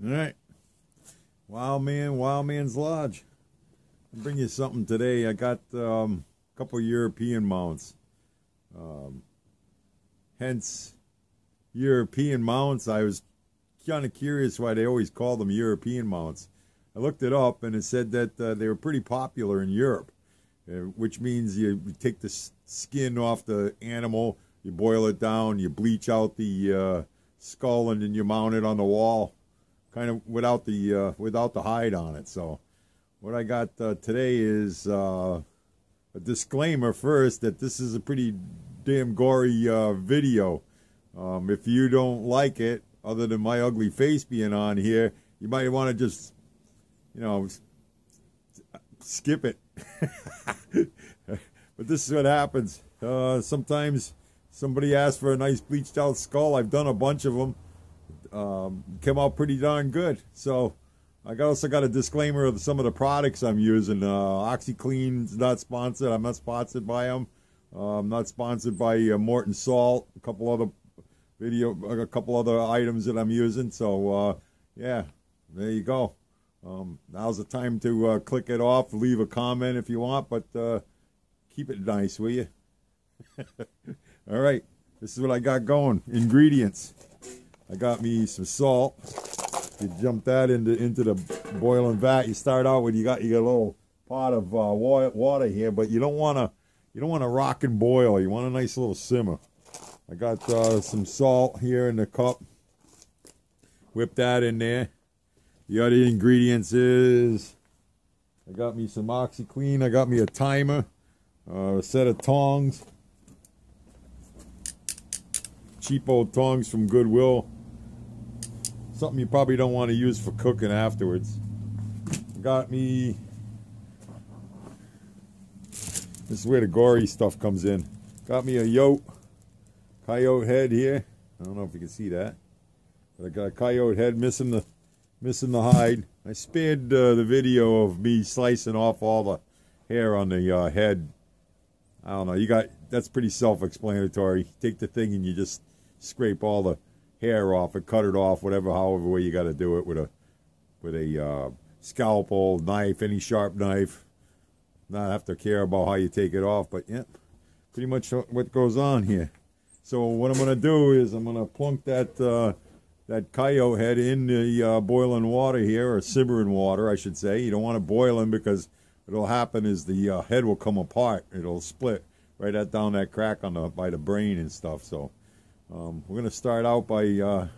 All right, Wild Man's Lodge. I'll bring you something today. I got a couple European mounts. Hence, European mounts. I was kind of curious why they always call them European mounts. I looked it up and it said that they were pretty popular in Europe, which means you take the skin off the animal, you boil it down, you bleach out the skull, and then you mount it on the wall, kind of without the hide on it. So what I got today is a disclaimer first that this is a pretty damn gory video. If you don't like it, other than my ugly face being on here, you might want to just, skip it. But this is what happens. Sometimes somebody asks for a nice bleached out skull. I've done a bunch of them. Came out pretty darn good. So I also got a disclaimer of some of the products I'm using. OxiClean's not sponsored. I'm not sponsored by them. I'm not sponsored by Morton Salt. A couple other items that I'm using. So yeah, there you go. Now's the time to click it off. Leave a comment if you want, but keep it nice, will you? All right, this is what I got going. Ingredients. I got me some salt. You jump that into the boiling vat. You start out with you got a little pot of water here, but you don't want to rock and boil. You want a nice little simmer. I got some salt here in the cup. Whip that in there. The other ingredients is I got me some OxiClean. I got me a timer, a set of tongs, cheap old tongs from Goodwill. Something you probably don't want to use for cooking afterwards. Got me, this is where the gory stuff comes in. Got me a coyote head here. I don't know if you can see that, but I got a coyote head missing the hide. I spared the video of me slicing off all the hair on the head. I don't know. That's pretty self-explanatory. Take the thing and you just scrape all the hair off and cut it off, however way you got to do it with a scalpel, knife, any sharp knife. Not have to care about how you take it off, but yeah, pretty much what goes on here. So what I'm gonna do is I'm gonna plunk that coyote head in the boiling water here, or simmering water, I should say. You don't want to boil him because what'll happen is the head will come apart. It'll split right down that crack by the brain and stuff. So we're gonna start out by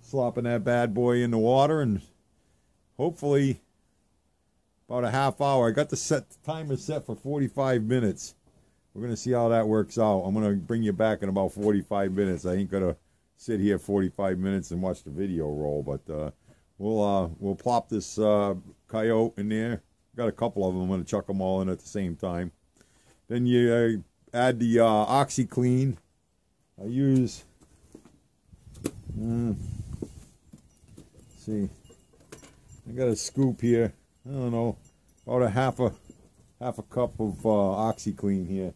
slopping that bad boy in the water, and hopefully about a half hour. I got the timer set for 45 minutes. We're gonna see how that works out. I'm gonna bring you back in about 45 minutes. I ain't gonna sit here 45 minutes and watch the video roll, but we'll plop this coyote in there. Got a couple of them. I'm going to chuck them all in at the same time. Then you add the OxiClean. I use, see, I got a scoop here. I don't know, about a half a cup of OxiClean here.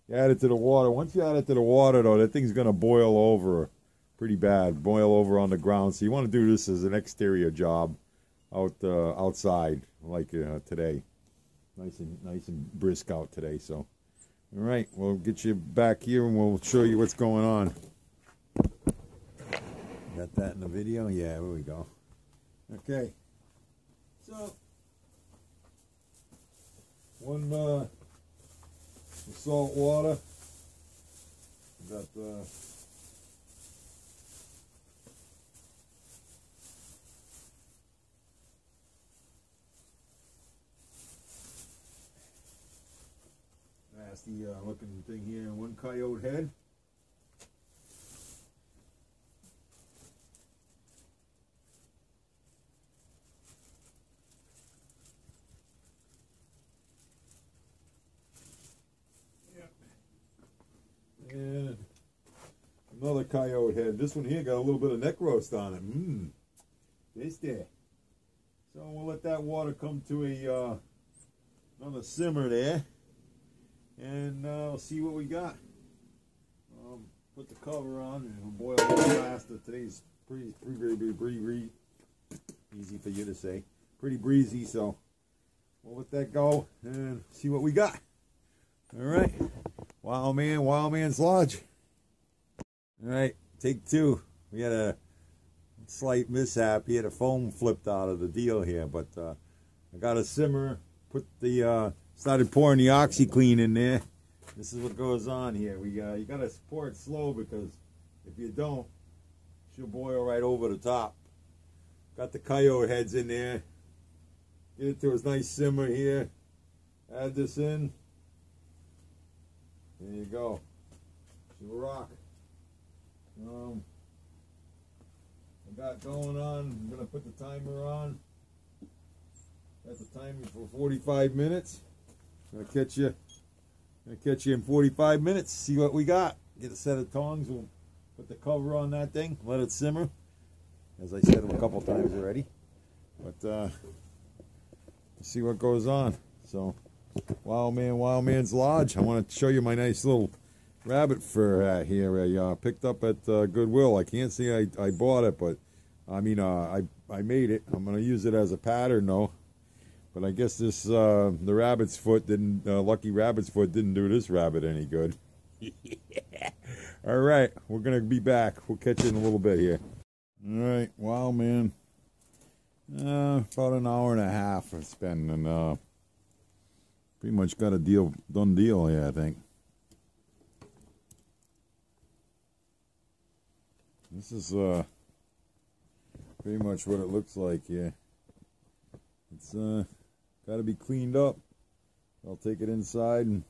You add it to the water. Once you add it to the water, though, that thing's going to boil over pretty bad, boil over on the ground. So you want to do this as an exterior job outside, like today. Nice and brisk out today. So, all right, we'll get you back here and we'll show you what's going on. Got that in the video? Yeah, there we go. Okay, so one salt water. Got the nasty looking thing here, and one coyote head. Yep. And another coyote head. This one here got a little bit of neck roast on it. Tasty. So we'll let that water come to another simmer there. And we'll see what we got. Put the cover on and it'll boil a little faster. Today's pretty Easy for you to say. Pretty breezy, so we'll let that go and see what we got. All right. Wild Man's Lodge. All right, take two. We had a slight mishap. He had a foam flipped out of the deal here, but I got a simmer, started pouring the OxiClean in there. This is what goes on here. You gotta pour it slow, because if you don't, she'll boil right over the top. Got the coyote heads in there. Get it to a nice simmer here. Add this in. There you go. She'll rock. I got going on. I'm gonna put the timer on. Got the timer for 45 minutes. Gonna catch you in 45 minutes. See what we got. Get a set of tongs. We'll put the cover on that thing. Let it simmer. As I said a couple times already. But see what goes on. So, Wild Man's Lodge. I want to show you my nice little rabbit fur hat here. I picked up at Goodwill. I can't say I bought it, but I mean I made it. I'm gonna use it as a pattern though. But I guess this the rabbit's foot didn't. Lucky Rabbit's foot didn't do this rabbit any good. Yeah. All right, we're gonna be back. We'll catch you in a little bit here. All right, Wild Man. About an hour and a half it's been, and pretty much got a done deal here, I think. This is pretty much what it looks like here. It's got to be cleaned up. I'll take it inside and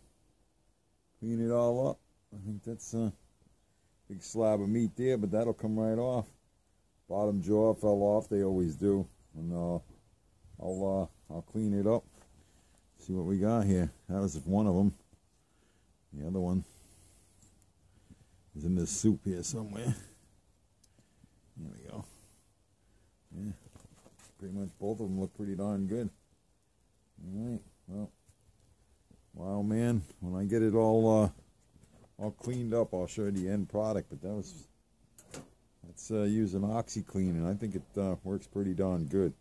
clean it all up. I think that's a big slab of meat there, but that'll come right off. Bottom jaw fell off. They always do. And I'll clean it up. See what we got here. That was one of them. The other one is in this soup here somewhere. There we go. Yeah, pretty much both of them look pretty darn good. All right, well, Wild Man, when I get it all cleaned up, I'll show you the end product. But that's using OxiClean, and I think it works pretty darn good.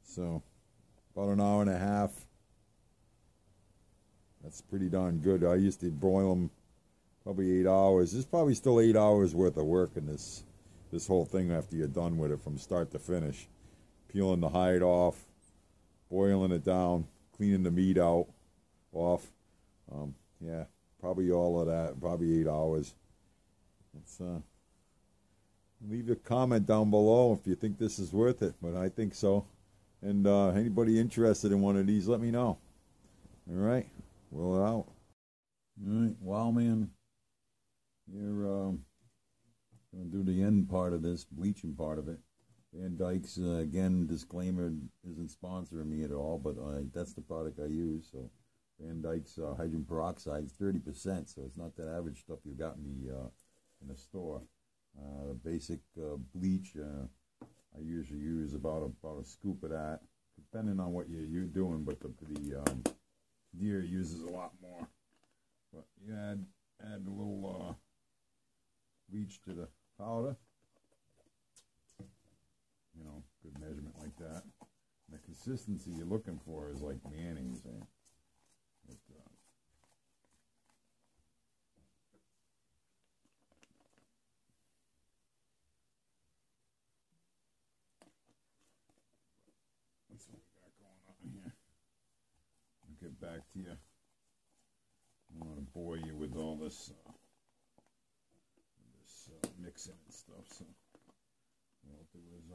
So, about an hour and a half. That's pretty darn good. I used to broil them probably 8 hours. There's probably still 8 hours worth of work in this whole thing after you're done with it from start to finish. Peeling the hide off, boiling it down, cleaning the meat off. Yeah, probably all of that, probably 8 hours. It's leave a comment down below if you think this is worth it, but I think so. And anybody interested in one of these, let me know. All right, roll it out. All right, Wild Man, you're going to do the end part of this, bleaching part of it. Van Dyke's, again, disclaimer, isn't sponsoring me at all, but that's the product I use. So Van Dyke's hydrogen peroxide is 30%, so it's not that average stuff you got in the store. The basic bleach, I usually use about a scoop of that, depending on what you're doing. But the deer uses a lot more. But you add a little bleach to the powder. You know, good measurement like that. And the consistency you're looking for is like mayonnaise. That's what we got going on here. I'll get back to you. I don't want to bore you with all this mixing and stuff, so what I'll do is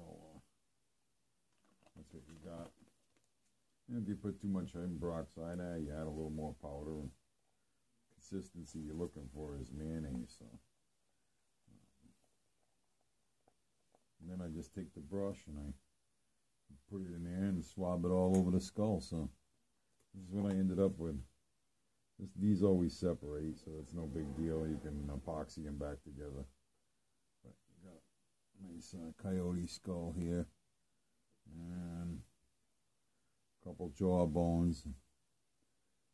that's what you got. And if you put too much hydrogen peroxide, you add a little more powder. And consistency you're looking for is mayonnaise. So, and then I just take the brush and I put it in there and swab it all over the skull. So this is what I ended up with. These always separate, so it's no big deal. You can epoxy them back together. But you got a nice coyote skull here, and a couple jaw bones.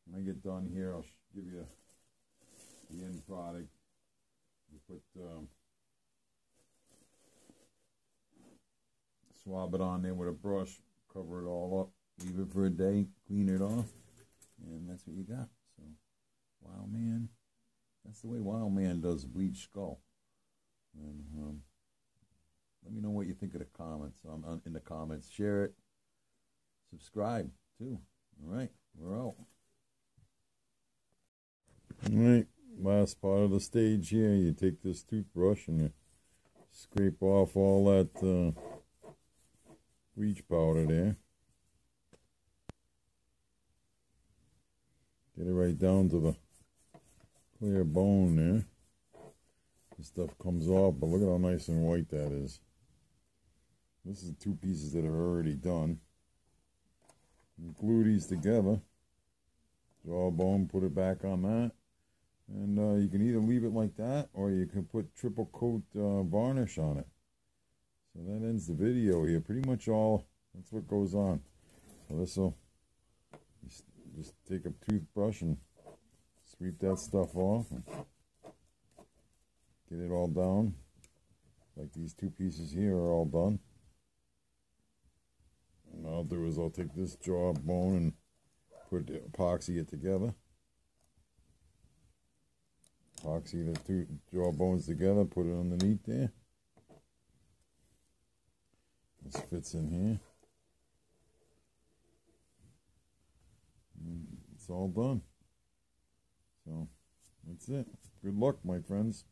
When I get done here, I'll give you the end product. You put swab it on there with a brush, cover it all up, leave it for a day, clean it off, and that's what you got. So, Wild Man, that's the way Wild Man does Bleach Skull. And let me know what you think of the comments. In the comments, share it, subscribe too. All right, we're out. All right, last part of the stage here. You take this toothbrush and you scrape off all that bleach powder there. Get it right down to the clear bone there. This stuff comes off, but look at how nice and white that is. This is 2 pieces that are already done. You glue these together. Jawbone, put it back on that. And you can either leave it like that, or you can put triple coat varnish on it. So that ends the video here. Pretty much all, that's what goes on. So this will, just take a toothbrush and sweep that stuff off. And get it all down. Like these 2 pieces here are all done. And what I'll do is I'll take this jawbone and epoxy it together. Epoxy the 2 jawbones together, put it underneath there. This fits in here. And it's all done. So that's it. Good luck, my friends.